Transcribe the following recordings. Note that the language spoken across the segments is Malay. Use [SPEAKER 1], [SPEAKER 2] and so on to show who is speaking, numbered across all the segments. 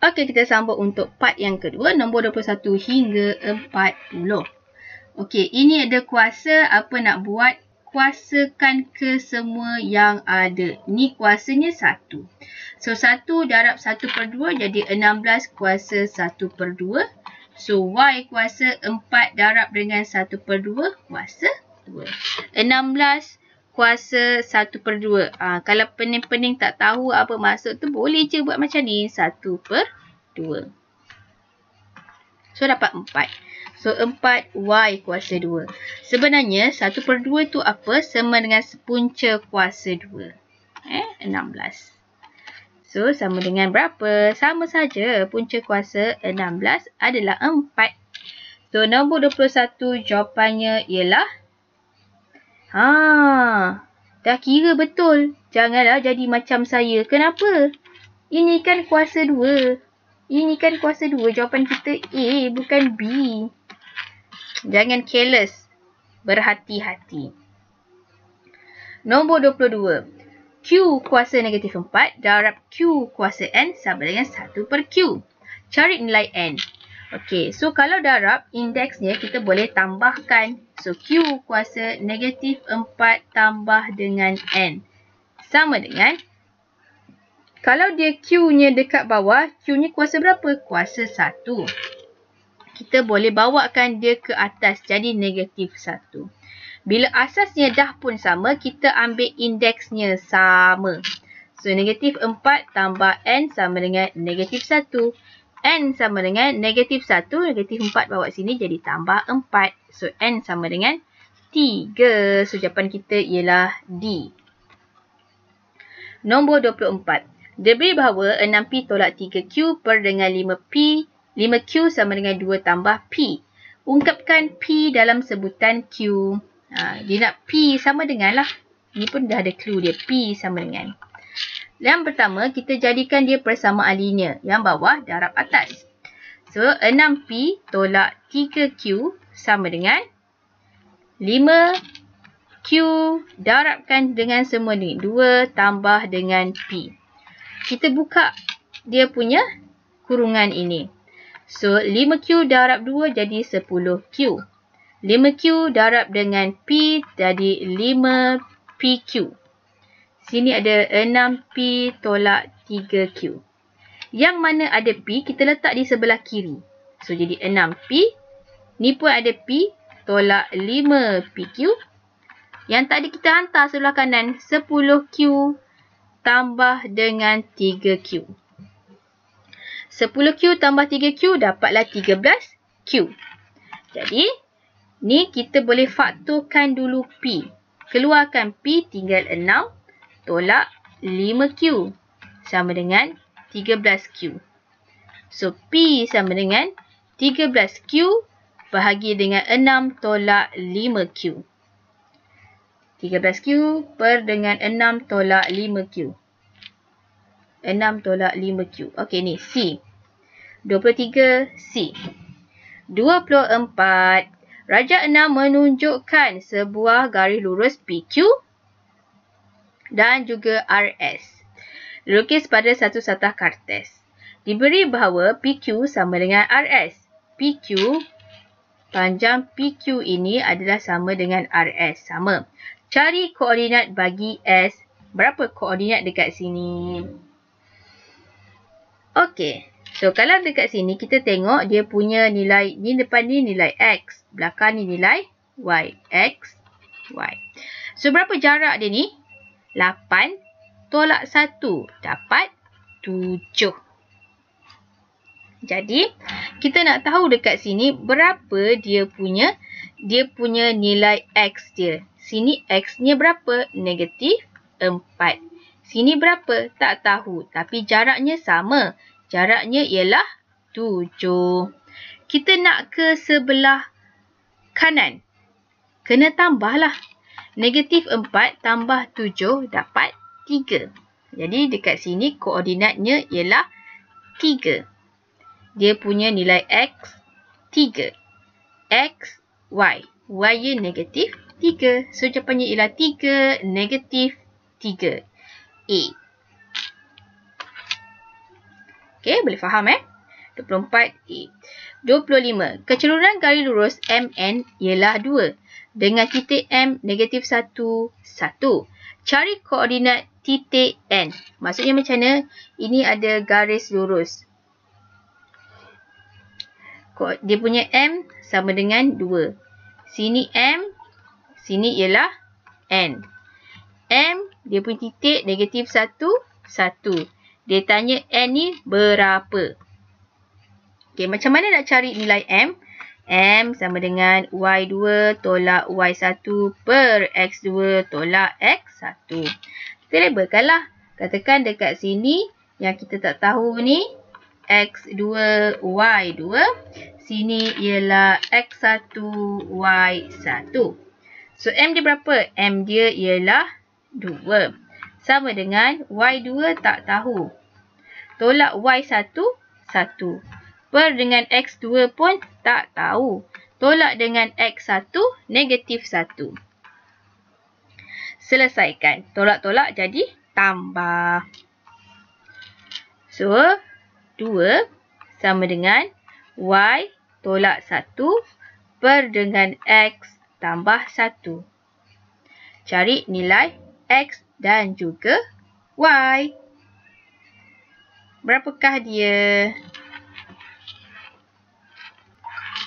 [SPEAKER 1] Okey, kita sambung untuk part yang kedua, nombor 21 hingga 40. Okey, ini ada kuasa, apa nak buat? Kuasakan ke semua yang ada. Ni kuasanya 1. So, 1 darab 1/2 jadi 16 kuasa 1/2. So, Y kuasa 4 darab dengan 1/2 kuasa 2. 16 kuasa 1/2. Kalau pening-pening tak tahu apa maksud tu, boleh je buat macam ni. 1/2. So, dapat 4. So, 4Y kuasa 2. Sebenarnya, 1/2 tu apa? Sama dengan punca kuasa 2. 16. So, sama dengan berapa? Sama saja. Punca kuasa 16 adalah 4. So, nombor 21 jawapannya ialah dah kira betul. Janganlah jadi macam saya. Kenapa? Ini kan kuasa 2. Ini kan kuasa 2. Jawapan kita A, bukan B. Jangan careless. Berhati-hati. Nombor 22. Q kuasa negatif 4 darab Q kuasa N sama dengan 1/Q. Cari nilai N. Okey, so kalau darab, indeksnya kita boleh tambahkan. So, Q kuasa negatif 4 tambah dengan N. Sama dengan, kalau dia Q-nya dekat bawah, Q-nya kuasa berapa? Kuasa 1. Kita boleh bawakan dia ke atas, jadi negatif 1. Bila asasnya dah pun sama, kita ambil indeksnya sama. So, negatif 4 tambah N sama dengan negatif 1. N sama dengan negatif 1, negatif 4 bawa sini jadi tambah 4. So, N sama dengan 3. So, jawapan kita ialah D. Nombor 24. Diberi bahawa 6P tolak 3Q per dengan 5P, 5Q sama dengan 2 tambah P. Ungkapkan P dalam sebutan Q. Dia nak P sama dengan lah. Ini pun dah ada clue dia. P sama dengan. Yang pertama, kita jadikan dia persamaan linear. Yang bawah darab atas. So, 6P tolak 3Q sama dengan 5Q darabkan dengan semua ni. 2 tambah dengan P. Kita buka dia punya kurungan ini. So, 5Q darab 2 jadi 10Q. 5Q darab dengan P jadi 5PQ. Sini ada 6P tolak 3Q. Yang mana ada P, kita letak di sebelah kiri. So, jadi 6P. Ni pun ada P tolak 5PQ. Yang tadi kita hantar sebelah kanan, 10Q tambah dengan 3Q. 10Q tambah 3Q dapatlah 13Q. Jadi, ni kita boleh faktorkan dulu P. Keluarkan P tinggal 6 tolak 5Q sama dengan 13Q. So, P sama dengan 13Q bahagi dengan 6 tolak 5Q. 13Q per dengan 6 tolak 5Q. 6 tolak 5Q. Okey, ni C. 23 C. 24. Rajak 6 menunjukkan sebuah garis lurus PQ dan juga RS. Lukis pada satu satah kartes. Diberi bahawa PQ sama dengan RS. PQ, panjang PQ ini adalah sama dengan RS. Sama. Cari koordinat bagi S. Berapa koordinat dekat sini? Okey. So, kalau dekat sini kita tengok dia punya nilai. Ni depan ni nilai X. Belakang ni nilai Y. X, Y. So, berapa jarak dia ni? 8 tolak 1 dapat 7. Jadi, kita nak tahu dekat sini berapa dia punya nilai X dia. Sini X-nya berapa? Negatif 4. Sini berapa? Tak tahu. Tapi jaraknya sama. Jaraknya ialah 7. Kita nak ke sebelah kanan. Kena tambahlah. Negatif 4 tambah 7 dapat 3. Jadi dekat sini koordinatnya ialah 3. Dia punya nilai X 3. X, Y. Y-nya negatif 3. So jawapannya ialah 3 negatif 3. A. Okey, boleh faham 24A. 25. Keseluruhan garis lurus MN ialah 2 dengan titik M negatif 1, 1. Cari koordinat titik N. Maksudnya macam mana? Ini ada garis lurus. Dia punya M sama dengan 2. Sini M, sini ialah N. M, dia punya titik negatif 1, 1. Dia tanya N ni berapa? Okey, macam mana nak cari nilai M? M sama dengan Y2 tolak Y1 per X2 tolak X1. Kita labelkanlah. Katakan dekat sini yang kita tak tahu ni X2, Y2. Sini ialah X1, Y1. So, M dia berapa? M dia ialah 2. Sama dengan Y2 tak tahu. Tolak Y1, 1. Per dengan X2 pun tak tahu. Tolak dengan X1, negatif 1. Selesaikan. Tolak-tolak jadi tambah. So, 2 sama dengan Y tolak 1 per dengan X tambah 1. Cari nilai X dan juga Y. Berapakah dia?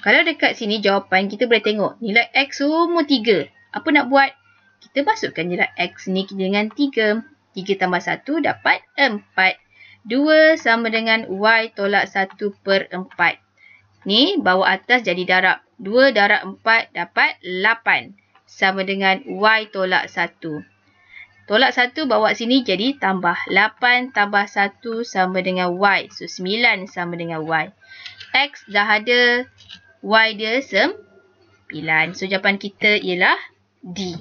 [SPEAKER 1] Kalau dekat sini jawapan kita boleh tengok nilai X semua 3. Apa nak buat? Kita masukkan nilai X ni dengan 3. 3 tambah 1 dapat 4. 2 sama dengan Y tolak 1 per 4. Ni bawah atas jadi darab. 2 darab 4 dapat 8. Sama dengan Y tolak 1. Tolak 1 bawa sini jadi tambah. 8 tambah 1 sama dengan Y. So 9 sama dengan Y. X dah ada. Y dia 9. So, jawapan kita ialah D.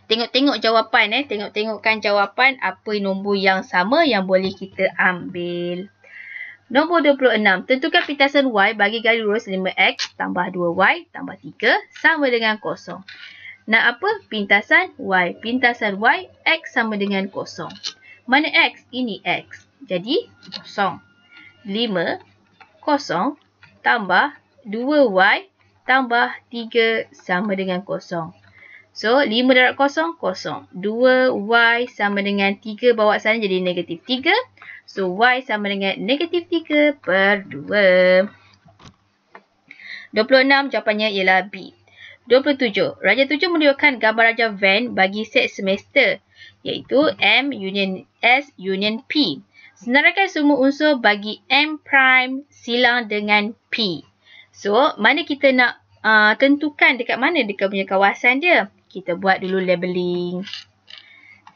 [SPEAKER 1] Tengok-tengok jawapan. Tengok-tengokkan jawapan apa nombor yang sama yang boleh kita ambil. Nombor 26. Tentukan pintasan Y bagi garis lurus 5X tambah 2Y tambah 3 sama dengan 0. Nak apa? Pintasan Y. Pintasan Y, X sama dengan 0. Mana X? Ini X. Jadi, 0. 5, 0. Tambah 2Y tambah 3 sama dengan 0. So, 5 darab 0, 0. 2Y sama dengan 3 bawa sana jadi negatif 3. So, Y sama dengan negatif 3 per 2. 26 jawapannya ialah B. 27. Raja 7 menunjukkan gambar Raja Venn bagi set semester iaitu M union S union P. Senaraikan semua unsur bagi M prime silang dengan P. So, mana kita nak tentukan dekat mana dekat punya kawasan dia? Kita buat dulu labeling.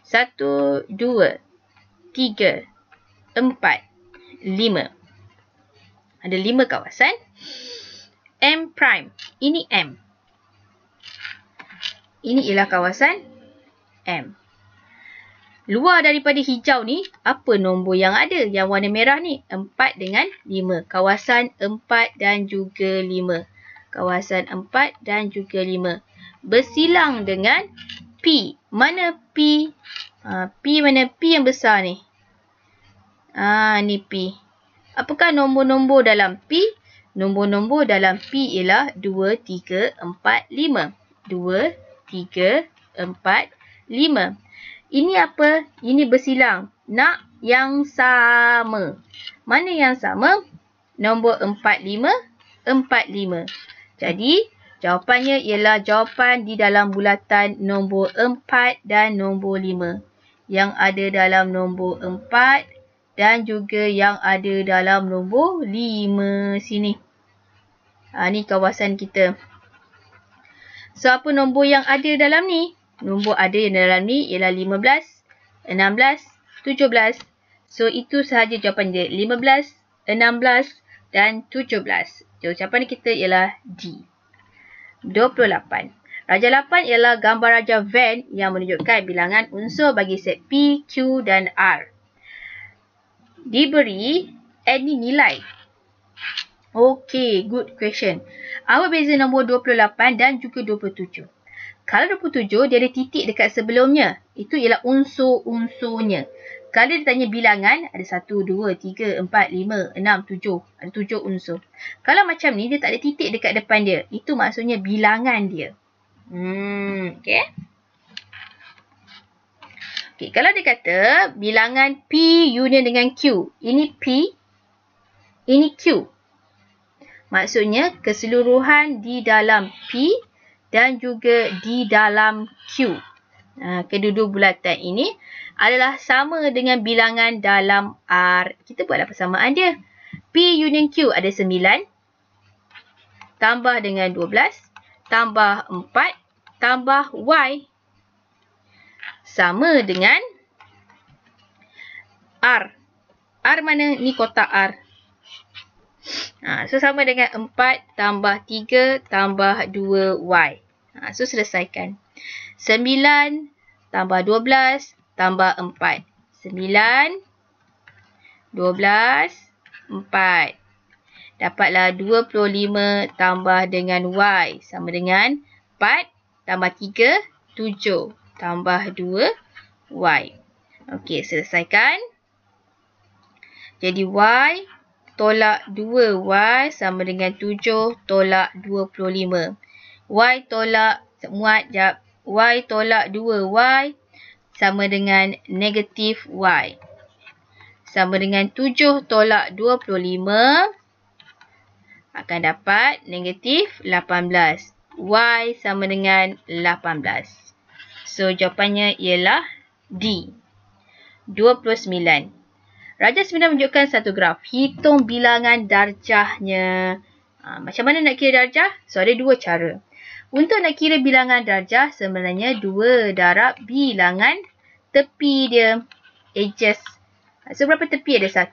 [SPEAKER 1] 1, 2, 3, 4, 5. Ada 5 kawasan. M prime. Ini M. Ini ialah kawasan M. Luar daripada hijau ni, apa nombor yang ada? Yang warna merah ni, 4 dengan 5. Kawasan 4 dan juga 5. Kawasan 4 dan juga 5. Bersilang dengan P. Mana P? P mana? P yang besar ni. Ni P. Apakah nombor-nombor dalam P? Nombor-nombor dalam P ialah 2, 3, 4, 5. 2, 3, 4, 5. Ini apa? Ini bersilang. Nak yang sama. Mana yang sama? Nombor 45, 45. Jadi, jawapannya ialah jawapan di dalam bulatan nombor 4 dan nombor 5. Yang ada dalam nombor 4 dan juga yang ada dalam nombor 5 sini. Ni kawasan kita. So, apa nombor yang ada dalam ni? Nombor ada yang dalam ni ialah 15, 16, 17. So, itu sahaja jawapan dia. 15, 16 dan 17. So, jawapan kita ialah D. 28. Raja 8 ialah gambar Raja Venn yang menunjukkan bilangan unsur bagi set P, Q dan R. Diberi N ni nilai. Okay, good question. Apa beza nombor 28 dan juga 27? Kalau 27, dia ada titik dekat sebelumnya. Itu ialah unsur-unsurnya. Kalau dia tanya bilangan, ada 1, 2, 3, 4, 5, 6, 7. Ada 7 unsur. Kalau macam ni, dia tak ada titik dekat depan dia. Itu maksudnya bilangan dia. Okay. Okay, kalau dia kata bilangan P union dengan Q. Ini P, ini Q. Maksudnya keseluruhan di dalam P dan juga di dalam Q. Kedua-dua bulatan ini adalah sama dengan bilangan dalam R. Kita buatlah persamaan dia. P union Q ada 9. Tambah dengan 12. Tambah 4. Tambah Y. Sama dengan R. R mana? Ni kotak R. So sama dengan 4 tambah 3 tambah 2Y. So selesaikan. 9 tambah 12 tambah 4. 9, 12, 4. Dapatlah 25 tambah dengan Y. Sama dengan 4 tambah 3, 7. Tambah 2Y. Okey, selesaikan. Jadi Y tolak 2Y sama dengan 7 tolak 25. Y tolak, muat jap. Y tolak 2Y sama dengan negatif Y. Sama dengan 7 tolak 25 akan dapat negatif 18. Y sama dengan 18. So, jawapannya ialah D. 29. Rajah 9 menunjukkan satu graf. Hitung bilangan darjahnya. Macam mana nak kira darjah? So, ada dua cara. Untuk nak kira bilangan darjah, sebenarnya 2 darab bilangan tepi dia. Edges. So, berapa tepi ada? 1,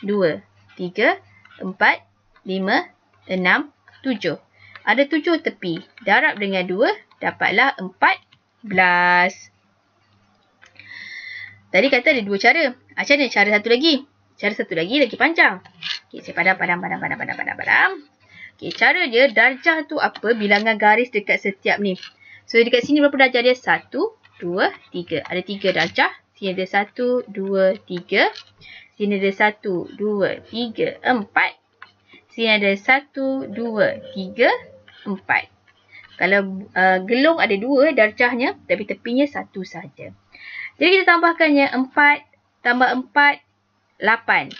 [SPEAKER 1] 2, 3, 4, 5, 6, 7. Ada 7 tepi. Darab dengan 2, dapatlah 14. Tadi kata ada dua cara. Macam mana cara satu lagi? Cara satu lagi panjang. Okay, saya padam. Okay, cara dia, darjah tu apa? Bilangan garis dekat setiap ni. So, dekat sini berapa darjah dia? 1, 2, 3. Ada 3 darjah. Sini ada 1, 2, 3. Sini ada 1, 2, 3, 4. Sini ada 1, 2, 3, 4. Kalau gelung ada 2 darjahnya, tapi tepinya 1 saja. Jadi kita tambahkannya 4 tambah 4, 8.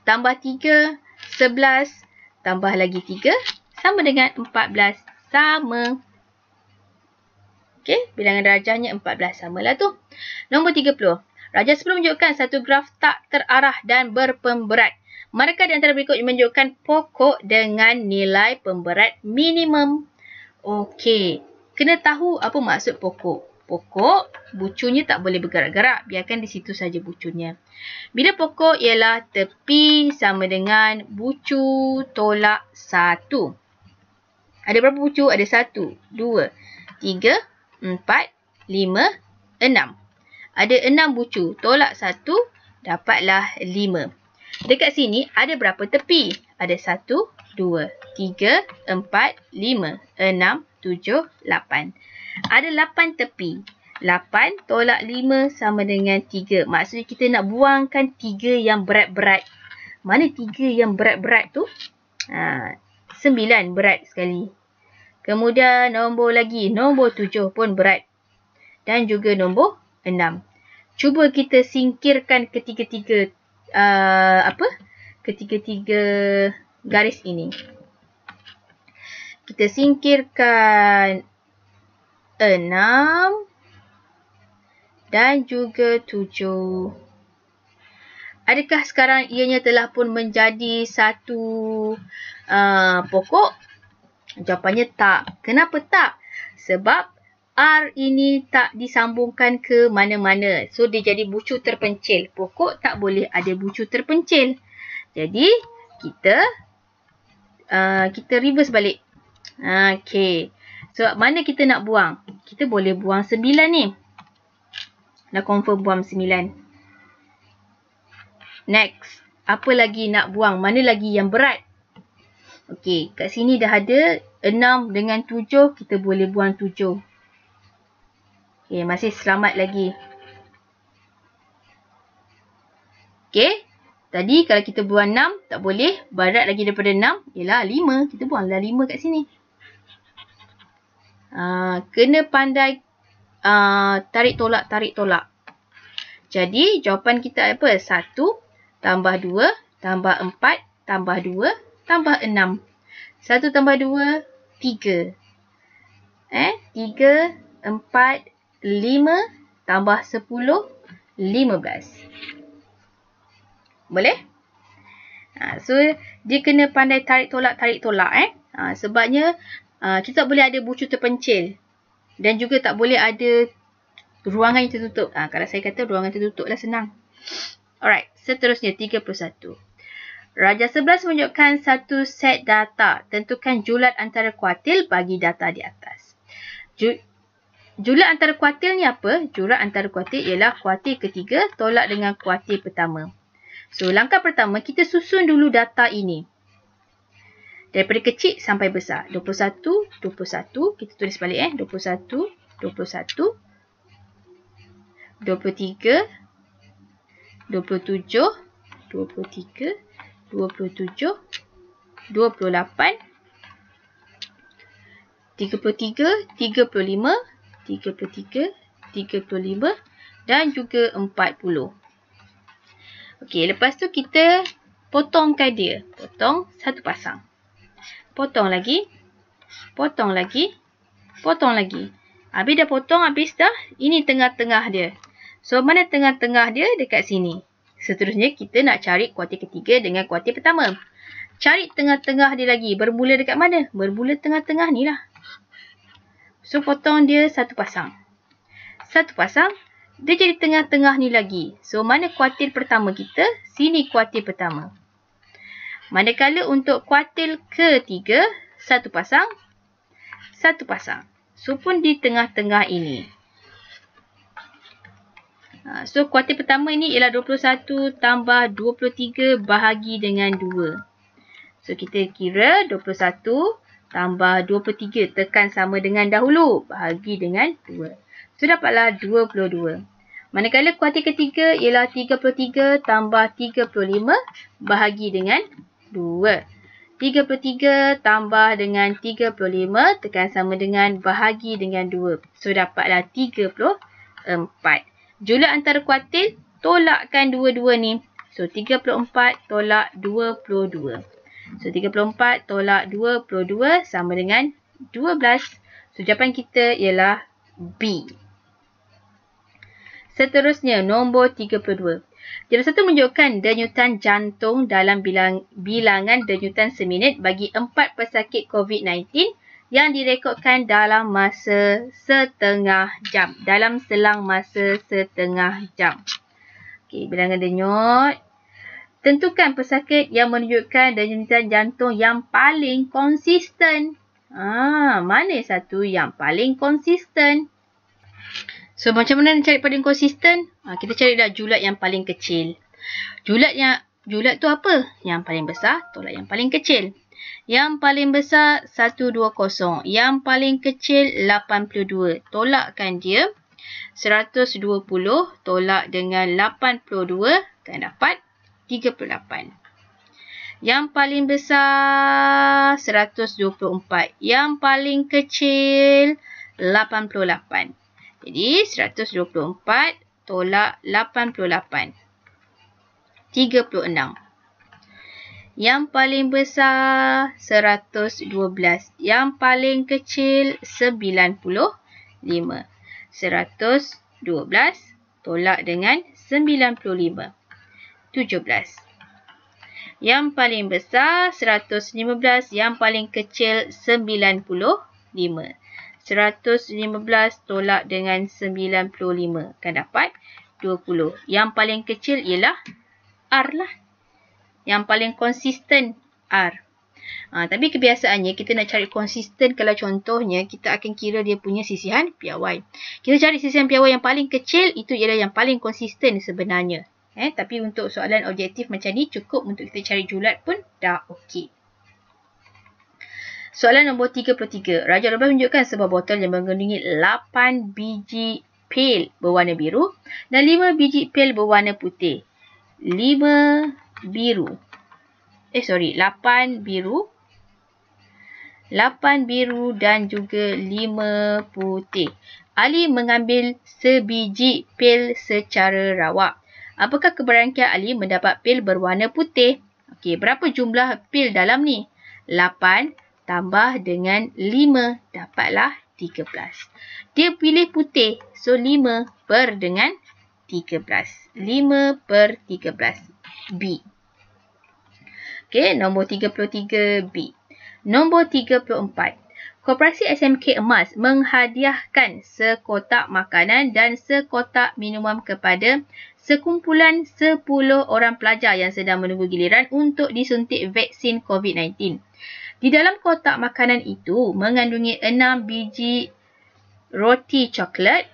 [SPEAKER 1] Tambah 3, 11. Tambah lagi 3, sama dengan 14. Sama. Okey, bilangan darjahnya 14. Samalah tu. Nombor 30. Rajah 10 menunjukkan satu graf tak terarah dan berpemberat. Manakah di antara berikut menunjukkan pokok dengan nilai pemberat minimum? Okey, kena tahu apa maksud pokok. Pokok, bucunya tak boleh bergerak-gerak. Biarkan di situ saja bucunya. Bila pokok ialah tepi sama dengan bucu tolak 1. Ada berapa bucu? Ada 1, 2, 3, 4, 5, 6. Ada 6 bucu. Tolak 1, dapatlah 5. Dekat sini ada berapa tepi? Ada 1, 2, 3, 4, 5, 6, 7, 8. Ada 8 tepi. 8 tolak 5 sama dengan 3. Maksudnya kita nak buangkan 3 yang berat-berat. Mana 3 yang berat-berat tu? 9 berat sekali. Kemudian nombor lagi. Nombor 7 pun berat. Dan juga nombor 6. Cuba kita singkirkan ketiga-tiga ketiga-tiga garis ini. Kita singkirkan 6 dan juga 7. Adakah sekarang ianya telah pun menjadi satu pokok? Jawapannya tak. Kenapa tak? Sebab R ini tak disambungkan ke mana-mana. So, dia jadi bucu terpencil. Pokok tak boleh ada bucu terpencil. Jadi, kita reverse balik. Okey. So, mana kita nak buang? Kita boleh buang 9 ni. Dah confirm buang 9. Next. Apa lagi nak buang? Mana lagi yang berat? Okey, kat sini dah ada 6 dengan 7. Kita boleh buang 7. Okey, masih selamat lagi. Okey, tadi kalau kita buang 6, tak boleh. Barat lagi daripada 6, ialah 5. Kita buanglah 5 kat sini. Kena pandai tarik tolak. Jadi, jawapan kita apa? 1 tambah 2 tambah 4 tambah 2 tambah 6. 1 tambah 2, 3. 3, 4, 5 tambah 10, 15. Boleh? So, dia kena pandai tarik tolak. Sebabnya, kita tak boleh ada bucu terpencil. Dan juga tak boleh ada ruangan yang tertutup. Kalau saya kata ruangan tertutup lah senang. Alright, seterusnya 31. Raja 11 menunjukkan satu set data. Tentukan julat antara kuartil bagi data di atas. Julat antara kuartil ni apa? Julat antara kuartil ialah kuartil ketiga tolak dengan kuartil pertama. So, langkah pertama, kita susun dulu data ini. Daripada kecil sampai besar. 21, 21. Kita tulis balik 21, 21. 23, 27, 23, 27, 28, 33, 35, 33, 35 dan juga 40. Okey, lepas tu kita potongkan dia. Potong satu pasang. Potong lagi. Potong lagi. Potong lagi. Habis dah potong, habis dah. Ini tengah-tengah dia. So, mana tengah-tengah dia? Dekat sini. Seterusnya, kita nak cari kuartil ketiga dengan kuartil pertama. Cari tengah-tengah dia lagi. Bermula dekat mana? Bermula tengah-tengah ni lah. So, potong dia satu pasang. Satu pasang. Dia jadi tengah-tengah ni lagi. So, mana kuartil pertama kita? Sini kuartil pertama. Manakala untuk kuartil ketiga, satu pasang. Satu pasang. So, pun di tengah-tengah ini. So, kuartil pertama ini ialah 21 tambah 23 bahagi dengan 2. So, kita kira 21 tambah 23 tekan sama dengan dahulu. Bahagi dengan 2. So, dapatlah 22. Manakala kuartil ketiga ialah 33 tambah 35 bahagi dengan 2. 33 tambah dengan 35 tekan sama dengan bahagi dengan 2. So, dapatlah 34. Julat antara kuartil, tolakkan dua-dua ni. So, 34 tolak 22. So, 34 tolak 22 sama dengan 12. So, jawapan kita ialah B. Seterusnya, nombor 32. Jawapan 1 menunjukkan denyutan jantung dalam bilangan denyutan seminit bagi 4 pesakit COVID-19 yang direkodkan dalam masa setengah jam. Dalam selang masa setengah jam. Okey, bilangan denyut. Tentukan pesakit yang menunjukkan denyutan jantung yang paling konsisten. Mana satu yang paling konsisten? So, macam mana nak cari paling konsisten? Kita cari dah julat yang paling kecil. Julat tu apa? Yang paling besar tolak yang paling kecil. Yang paling besar 120. Yang paling kecil 82. Tolakkan dia. 120 tolak dengan 82 akan dapat 38. Yang paling besar 124. Yang paling kecil 88. Jadi 124 tolak 88. 36. Yang paling besar 112. Yang paling kecil 95. 112 tolak dengan 95. 17. Yang paling besar 115. Yang paling kecil 95. 115 tolak dengan 95. Akan dapat 20. Yang paling kecil ialah R lah. Yang paling konsisten R. Tapi kebiasaannya kita nak cari konsisten kalau contohnya kita akan kira dia punya sisihan piawai. Kita cari sisihan piawai yang paling kecil, itu ialah yang paling konsisten sebenarnya. Tapi untuk soalan objektif macam ni cukup untuk kita cari julat pun dah okey. Soalan nombor 33. Raja Robert menunjukkan sebuah botol yang mengandungi 8 biji pil berwarna biru dan 5 biji pil berwarna putih. 8 biru. 8 biru dan juga 5 putih. Ali mengambil sebiji pil secara rawak. Apakah keberangkian Ali mendapat pil berwarna putih? Okey, berapa jumlah pil dalam ni? 8 tambah dengan 5 dapatlah 13. Dia pilih putih. So 5 per dengan 13. 5 per 13. B. Okey, nombor 33 B. Nombor 34. Koperasi SMK Emas menghadiahkan sekotak makanan dan sekotak minuman kepada sekumpulan 10 orang pelajar yang sedang menunggu giliran untuk disuntik vaksin COVID-19. Di dalam kotak makanan itu mengandungi 6 biji roti coklat,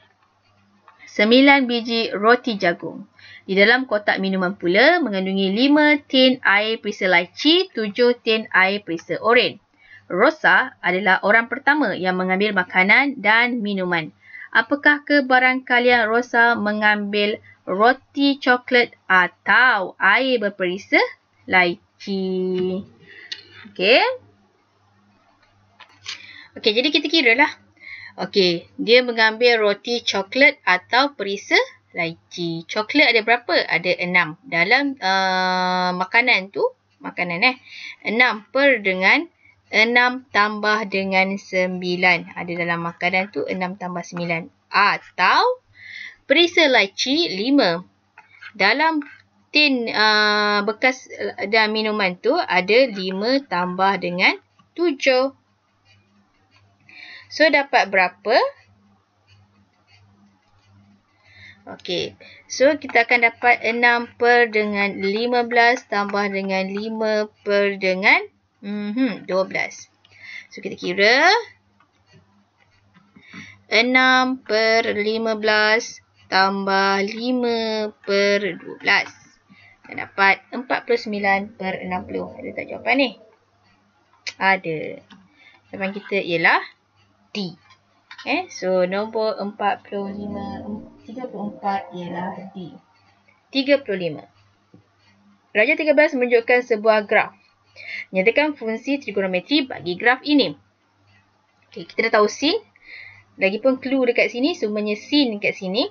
[SPEAKER 1] 9 biji roti jagung. Di dalam kotak minuman pula mengandungi 5 tin air perisa lychee, 7 tin air perisa oren. Rosa adalah orang pertama yang mengambil makanan dan minuman. Apakah kebarangkalian Rosa mengambil roti coklat atau air berperisa lychee? Okey. Okey, jadi kita kira lah. Okey, dia mengambil roti coklat atau perisa lychee. Coklat ada berapa? Ada 6. Dalam makanan tu, 6 per dengan 6 tambah dengan 9. Ada dalam makanan tu 6 tambah 9. Atau perisa lychee 5. Dalam tin bekas dan minuman tu ada 5 tambah dengan 7. So dapat berapa? Okey. So kita akan dapat 6 per dengan 15 tambah dengan 5 per dengan 12. So kita kira 6 per 15 tambah 5 per 12. Kita dapat 49 per 60. Ada tak jawapan ni? Ada. Jawapan kita ialah D. So nombor 34 ialah D. 35. Raja 13 menunjukkan sebuah graf. Nyatakan fungsi trigonometri bagi graf ini. Okay, kita dah tahu sin. Lagipun clue dekat sini, semuanya sin dekat sini.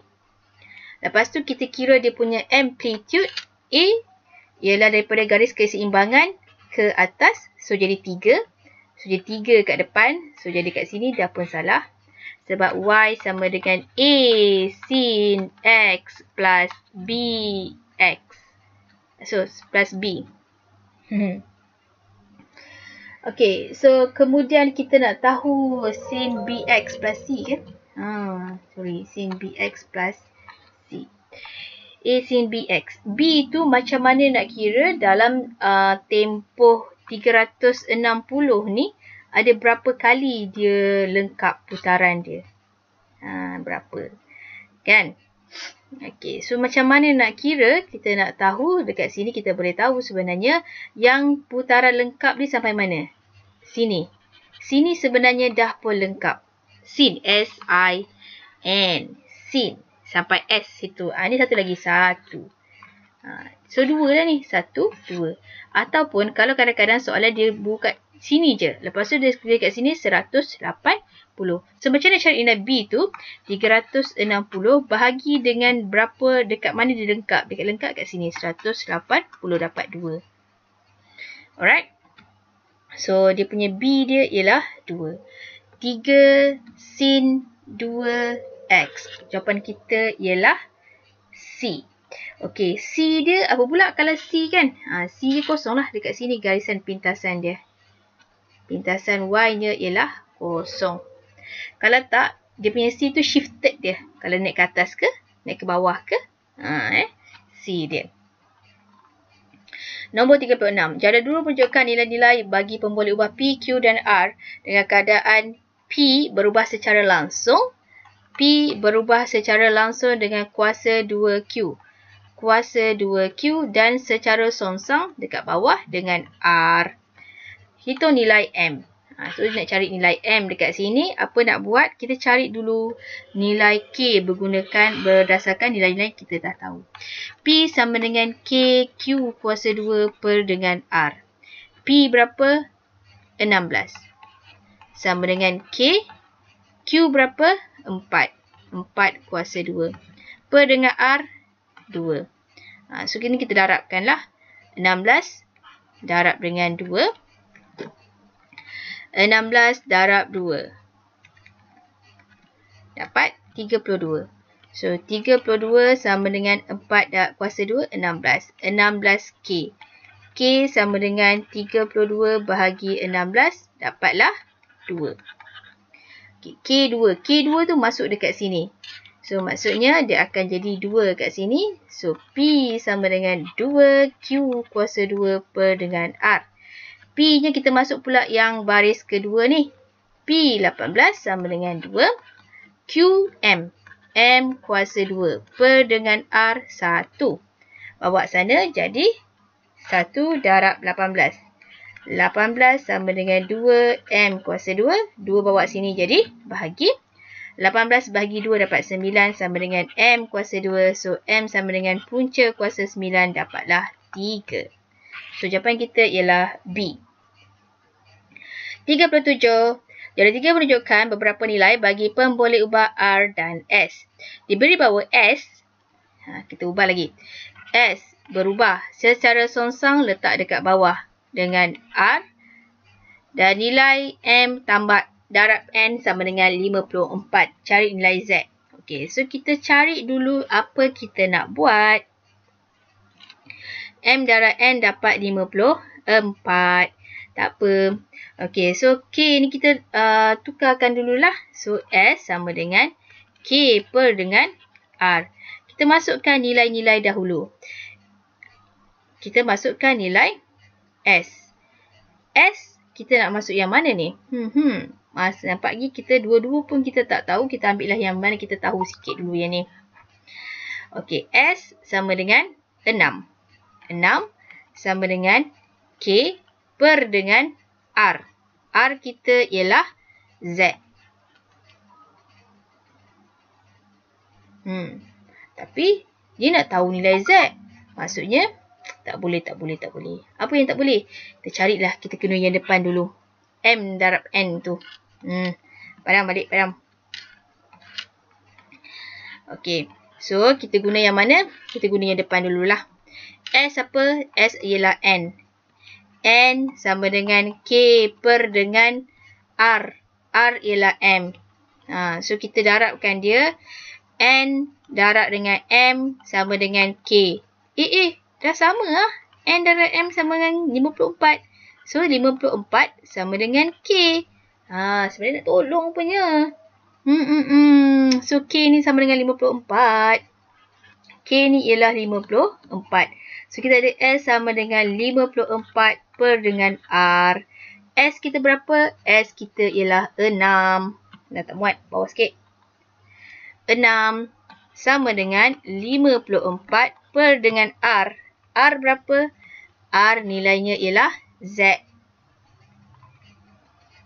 [SPEAKER 1] Lepas tu kita kira dia punya amplitude A ialah daripada garis keseimbangan ke atas. So jadi 3. So jadi 3 kat depan. So jadi kat sini dah pun salah. Sebab Y sama dengan A sin X plus B X. So plus B. Okey, so kemudian kita nak tahu sin BX plus C ke? Sin BX plus C. A sin BX. B tu macam mana nak kira dalam tempoh 360 ni ada berapa kali dia lengkap putaran dia? Berapa? Kan? Okey, so macam mana nak kira? Kita nak tahu, dekat sini kita boleh tahu sebenarnya yang putaran lengkap ni sampai mana? Sini. Sini sebenarnya dah pun lengkap. Sin, S-I-N. Sin. Sampai S situ. Ni satu lagi, 1. So 2 lah ni. 1, 2. Ataupun kalau kadang-kadang soalan dia buka sini je. Lepas tu dia kat sini 180. So macam mana cara ingat B tu 360 bahagi dengan berapa, dekat mana dia lengkap. Dekat lengkap kat sini 180 dapat 2. Alright. So dia punya B dia ialah 2. 3 sin 2x. Jawapan kita ialah C. Okey, C dia apa pula kalau C kan? C dia kosong lah dekat sini garisan pintasan dia. Pintasan Y-nya ialah kosong. Kalau tak, dia punya C tu shifted dia. Kalau naik ke atas ke, naik ke bawah ke. C dia. Nombor 36. Jadual dulu menunjukkan nilai-nilai bagi pemboleh ubah P, Q dan R dengan keadaan P berubah secara langsung. P berubah secara langsung dengan kuasa 2Q. Kuasa 2Q dan secara songsang dekat bawah dengan R. Hitung nilai M. So nak cari nilai M dekat sini, apa nak buat? Kita cari dulu nilai K berdasarkan nilai-nilai kita dah tahu. P sama dengan K Q kuasa 2 per dengan R. P berapa? 16. Sama dengan K. Q berapa? 4. 4 kuasa 2. Per dengan R, 2. So kini kita darabkan lah. 16 darab dengan 2. 16 darab 2. Dapat 32. So, 32 sama dengan 4 kuasa 2, 16. 16K. K sama dengan 32 bahagi 16. Dapatlah 2. Okay, K2. K2 tu masuk dekat sini. So, maksudnya dia akan jadi 2 kat sini. So, P sama dengan 2Q kuasa 2 per dengan R. P-nya kita masuk pula yang baris kedua ni. P18 sama dengan 2. QM. M kuasa 2 per dengan R 1. Bawa sana jadi 1 darab 18. 18 sama dengan 2 M kuasa 2. 2 bawa sini jadi bahagi. 18 bahagi 2 dapat 9 sama dengan M kuasa 2. So, M sama dengan punca kuasa 9 dapatlah 3. So, jawapan kita ialah B. 37. Jawapan 3 menunjukkan beberapa nilai bagi pemboleh ubah R dan S. Diberi bahawa S, kita ubah lagi. S berubah secara songsang letak dekat bawah dengan R. Dan nilai M tambah darab N sama dengan 54. Cari nilai Z. Okey, so kita cari dulu apa kita nak buat. M darab N dapat 54. Tak apa. Okey, so K ni kita tukarkan dululah. So, S sama dengan K per dengan R. Kita masukkan nilai-nilai dahulu. Kita masukkan nilai S. S, kita nak masuk yang mana ni? Masa nampak lagi kita dua-dua pun kita tak tahu. Kita ambil lah yang mana kita tahu sikit dulu yang ni. Okey, S sama dengan 6. 6 sama dengan K per dengan R. R kita ialah Z. Tapi dia nak tahu nilai Z. Maksudnya tak boleh. Apa yang tak boleh? Kita carilah, kita kena yang depan dulu. M darab N tu. Padam balik, padam. Okey. So, kita guna yang mana? Kita guna yang depan dululah. S apa? S ialah N. N sama dengan K per dengan R. R ialah M. So, kita darabkan dia. N darab dengan M sama dengan K. Dah sama lah. N darab M sama dengan 54. So, 54 sama dengan K. Sebenarnya nak tolong punya. So, K ni sama dengan 54. K ni ialah 54. So, kita ada S sama dengan 54 per dengan R. S kita berapa? S kita ialah 6. Dah tak muat. Bawah sikit. 6 sama dengan 54 per dengan R. R berapa? R nilainya ialah Z.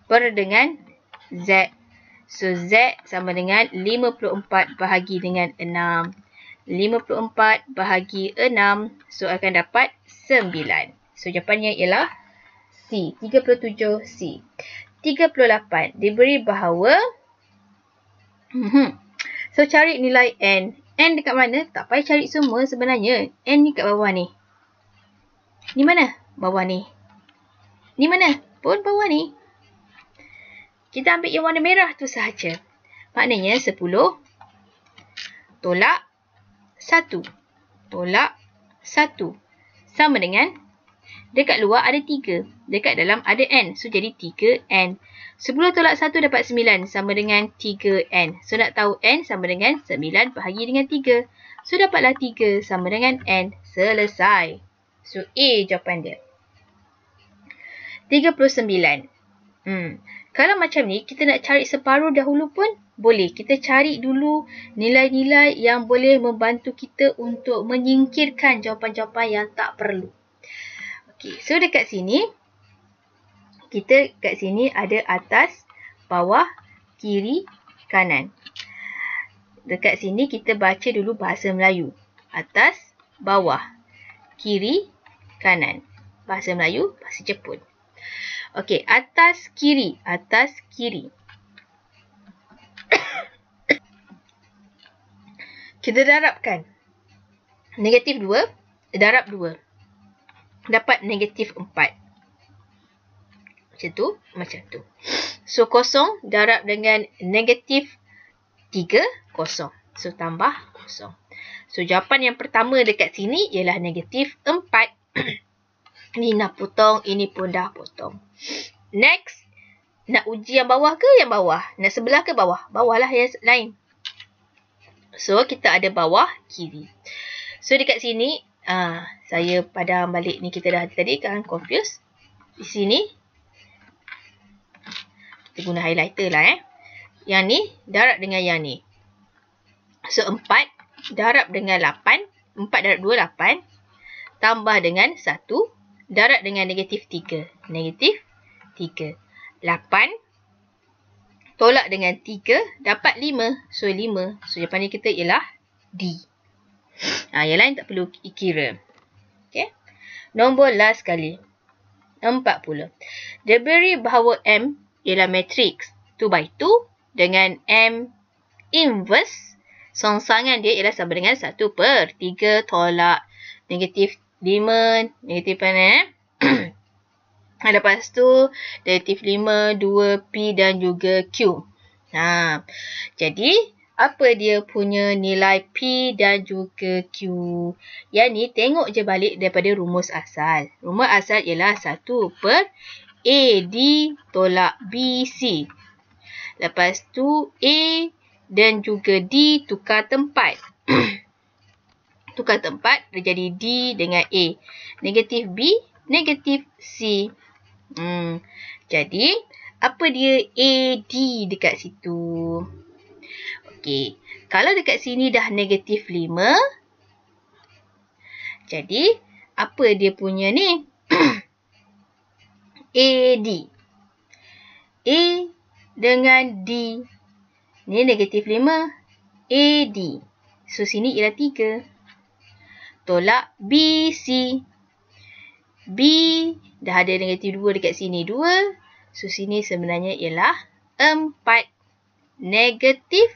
[SPEAKER 1] Per dengan Z. So, Z sama dengan 54 bahagi dengan 6. 54 bahagi 6. So, akan dapat 9. So, jawapannya ialah C. 37 C. 38. Diberi bahawa so, cari nilai N. N dekat mana? Tak payah cari semua sebenarnya. N ni kat bawah ni. Ni mana? Bawah ni. Ni mana? Pun bawah ni. Kita ambil yang warna merah tu sahaja. Maknanya 10 tolak 1. Tolak 1. Sama dengan dekat luar ada 3. Dekat dalam ada N. So, jadi 3N. 10 tolak 1 dapat 9. Sama dengan 3N. So, nak tahu N sama dengan 9 bahagi dengan 3. So, dapatlah 3 sama dengan N. Selesai. So, A jawapan dia. 39. Kalau macam ni, kita nak cari separuh dahulu pun boleh. Kita cari dulu nilai-nilai yang boleh membantu kita untuk menyingkirkan jawapan-jawapan yang tak perlu. Okey, so dekat sini kita kat sini ada atas, bawah, kiri, kanan. Dekat sini kita baca dulu bahasa Melayu. Atas, bawah, kiri, kanan. Bahasa Melayu, bahasa Jepun. Okey, atas, kiri. Atas, kiri. Kita darabkan. Negatif 2, darab 2. Dapat negatif 4. Macam tu. So, kosong darab dengan negatif 3, kosong. So, tambah kosong. So, jawapan yang pertama dekat sini ialah negatif 4. Ni nak potong, ini pun dah potong. Next, nak uji yang bawah ke yang bawah? Nak sebelah ke bawah? Bawah lah yang lain. So, kita ada bawah, kiri. So, dekat sini, saya padam balik ni kita dah tadi kan confuse. Di sini, kita guna highlighter lah Yang ni, darab dengan yang ni. So, 4 darab dengan 8. 4 darab 2, 8. Tambah dengan 1. Darab dengan negatif 3. Negatif 3. 8. Tolak dengan 3. Dapat 5. So, 5. So, jawapan kita ialah D. Yang lain tak perlu kira. Okay. Nombor last sekali. 40. Dia beri bahawa M ialah matriks 2x2 dengan M inverse. Songsangan dia ialah sama dengan 1/3 tolak negatif 5, negatif mana? Lepas tu, negatif 5, 2P dan juga Q. Jadi, apa dia punya nilai P dan juga Q? Yang ni, tengok je balik daripada rumus asal. Rumus asal ialah 1/AD tolak BC. Lepas tu, A dan juga D tukar tempat. Tukar tempat, dia jadi D dengan A. Negatif B, negatif C. Jadi, apa dia AD dekat situ? Okey, kalau dekat sini dah negatif 5. Jadi, apa dia punya ni? AD. A dengan D. Ni negatif 5. AD. So, sini ialah 3. Tolak BC. B dah ada negatif 2 dekat sini 2. So, sini sebenarnya ialah 4. Negatif.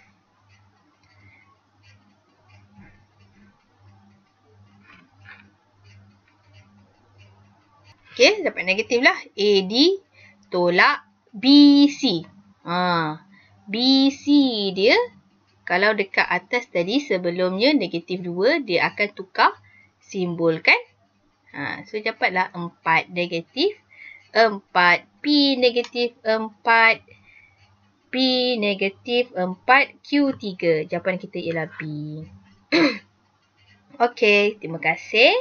[SPEAKER 1] Okey, dapat negatif lah. AD tolak BC. BC dia, kalau dekat atas tadi sebelumnya negatif 2, dia akan tukar simbol kan? So, dapatlah 4 negatif 4. P negatif 4. P negatif 4. Q3. Jawapan kita ialah B. Okey, terima kasih.